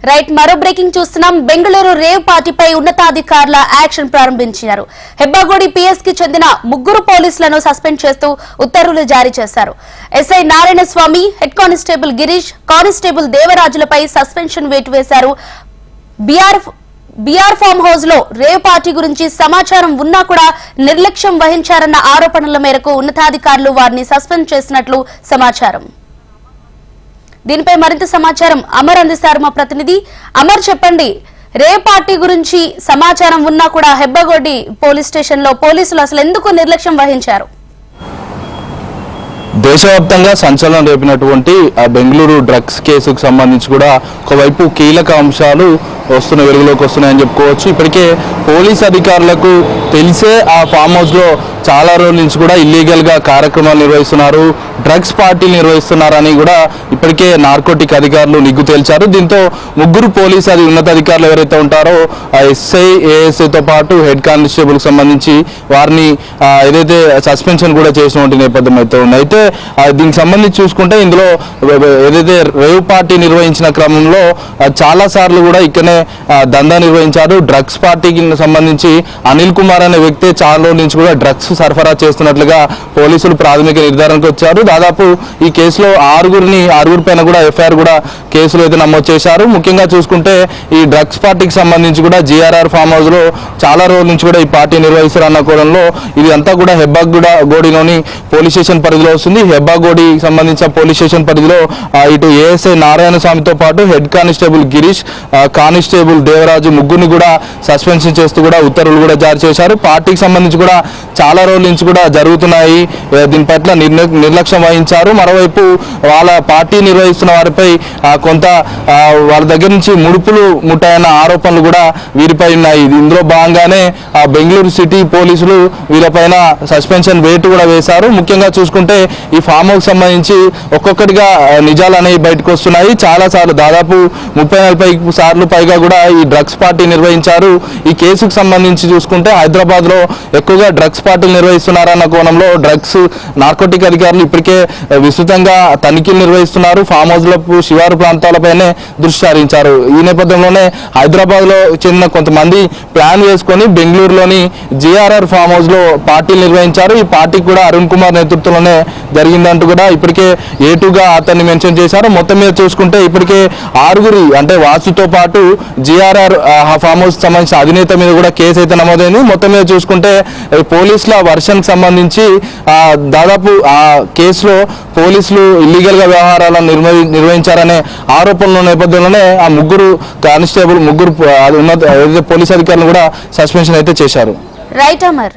Right మరో breaking చూస్తున్నాం. Bengaluru rave పార్టీపై ఉన్నతాధికారుల యాక్షన్ ప్రారంభించారు. హెబ్బాగోడి పిఎస్ కి చెందిన 3 పోలీసులను సస్పెండ్ చేస్తూ ఉత్తర్వులు జారీ చేశారు. SI Narayana Swamy, head constable Girish, constable దేవరాజులపై సస్పెన్షన్ వేటు వేశారు. బీఆర్ ఫామ్ హౌస్ లో రేవ్ పార్టీ గురించి సమాచారం ఉన్నా కూడా నిర్లక్ష్యం వహించారన్న ఆరోపణల మేరకు ఉన్నతాధికారులు వారిని సస్పెండ్ చేసినట్లు సమాచారం. దీనిపై మరింత సమాచారం అమర్ అందిస్తారు మా ప్రతినిధి. అమర్, చెప్పండి, రేవ్ పార్టీ గురించి సమాచారం ఉన్నా కూడా హెబ్బగొడ్డి పోలీస్ స్టేషన్ లో పోలీసులు అసలు ఎందుకు నిర్లక్ష్యం వహించారు? దేశవ్యాప్తంగా సంచలనం రేపినటువంటి బెంగళూరు డ్రగ్స్ కేసుకు సంబంధించి కూడా ఒకవైపు కీలక అంశాలు వెలుగులోకి వస్తున్నాయని చెప్పుకోవచ్చు. ఇప్పటికే పోలీస్ అధికారులకు తెలిసే ఆ ఫామ్ హౌస్లో చాలా రోజుల నుంచి కూడా ఇల్లీగల్గా కార్యక్రమాలు నిర్వహిస్తున్నారు, డ్రగ్స్ పార్టీలు నిర్వహిస్తున్నారని కూడా ఇప్పటికే నార్కోటిక్ అధికారులు నిగ్గు తేల్చారు. దీంతో 3 పోలీసు ఉన్నతాధికారులు ఎవరైతే ఉంటారో ఎస్ఐ, ఏఎస్ఐతో పాటు హెడ్ కానిస్టేబుల్కి సంబంధించి వారిని ఏదైతే సస్పెన్షన్ కూడా చేసినటువంటి నేపథ్యం అయితే ఉంది. అయితే దీనికి సంబంధించి చూసుకుంటే ఇందులో ఏదైతే రేవ్ పార్టీ నిర్వహించిన క్రమంలో చాలా సార్లు కూడా ఇక్కడనే దందా నిర్వహించారు. డ్రగ్స్ పార్టీకి సంబంధించి అనిల్ కుమార్ అనే వ్యక్తి చాలా రోజుల నుంచి కూడా డ్రగ్స్ సరఫరా చేస్తున్నట్లుగా పోలీసులు ప్రాథమిక నిర్ధారణకు వచ్చారు. దాదాపు ఈ కేసులో 6 పైన కూడా ఎఫ్ఐఆర్ కూడా కేసులు అయితే నమోదు చేశారు. ముఖ్యంగా చూసుకుంటే ఈ డ్రగ్స్ పార్టీకి సంబంధించి కూడా జిఆర్ఆర్ ఫామ్ హౌస్ లో చాలా రోజుల నుంచి కూడా ఈ పార్టీ నిర్వహిస్తారన్న కోణంలో ఇది అంతా కూడా హెబ్బాగోడిలోని పోలీస్ స్టేషన్ పరిధిలో వస్తుంది. హెబ్బాగోడికి సంబంధించిన పోలీస్ స్టేషన్ పరిధిలో ఇటు ఏఎస్ఐ నారాయణ స్వామితో పాటు head constable Girish, constable Devaraju 3 కూడా సస్పెన్షన్ చేస్తూ కూడా ఉత్తర్వులు కూడా జారీ చేశారు. పార్టీకి సంబంధించి కూడా చాలా రోజుల నుంచి కూడా జరుగుతున్నాయి, దీని పట్ల నిర్లక్ష్యం వహించారు. మరోవైపు వాళ్ళ పార్టీ నిర్వహిస్తున్న వారిపై కొంత వాళ్ళ దగ్గర నుంచి ముడుపులు ముట్టాయన్న ఆరోపణలు కూడా వీరిపై ఉన్నాయి. ఇందులో భాగంగానే బెంగళూరు సిటీ పోలీసులు వీళ్ళపైన సస్పెన్షన్ వేటు కూడా వేశారు. ముఖ్యంగా చూసుకుంటే ఈ ఫామ్ హౌస్ సంబంధించి ఒక్కొక్కటిగా నిజాలు అనేవి బయటకు వస్తున్నాయి. చాలా సార్లు దాదాపు 30-40 సార్లు పైగా కూడా ఈ డ్రగ్స్ పార్టీ నిర్వహించారు. ఈ కేసుకు సంబంధించి చూసుకుంటే హైదరాబాద్ లో ఎక్కువగా డ్రగ్స్ పార్టీలు నిర్వహిస్తున్నారన్న కోణంలో డ్రగ్స్ నార్కోటిక్ అధికారులు ఇప్పటికే విస్తృతంగా తనిఖీలు నిర్వహిస్తున్నారు. ఫామ్ హౌస్ లో శివారు ప్రాంతాలపైనే దృష్టి సారించారు. ఈ నేపథ్యంలోనే హైదరాబాద్ లో చెందిన కొంతమంది ప్లాన్ వేసుకొని బెంగళూరులోని జిఆర్ఆర్ ఫామ్ హౌస్ లో పార్టీలు నిర్వహించారు. ఈ పార్టీ కూడా అరుణ్ కుమార్ నేతృత్వంలోనే జరిగిందంటూ కూడా ఇప్పటికే ఏటుగా అతన్ని మెన్షన్ చేశారు. మొత్తం మీద చూసుకుంటే ఇప్పటికే 6 అంటే వాసుతో పాటు జిఆర్ఆర్ ఫామ్ హౌస్ సంబంధించిన అధినేత మీద కూడా కేసు అయితే నమోదైంది. మొత్తం మీద చూసుకుంటే పోలీసుల వర్షన్ సంబంధించి దాదాపు ఆ కేసులో పోలీసులు ఇల్లీగల్ గా వ్యవహారాలను నిర్వహించారనే ఆరోపణల నేపథ్యంలోనే ఆ 3 కానిస్టేబుల్ 3 ఉన్నత పోలీస్ అధికారులు కూడా సస్పెన్షన్ అయితే చేశారు. రైట్ అమర్.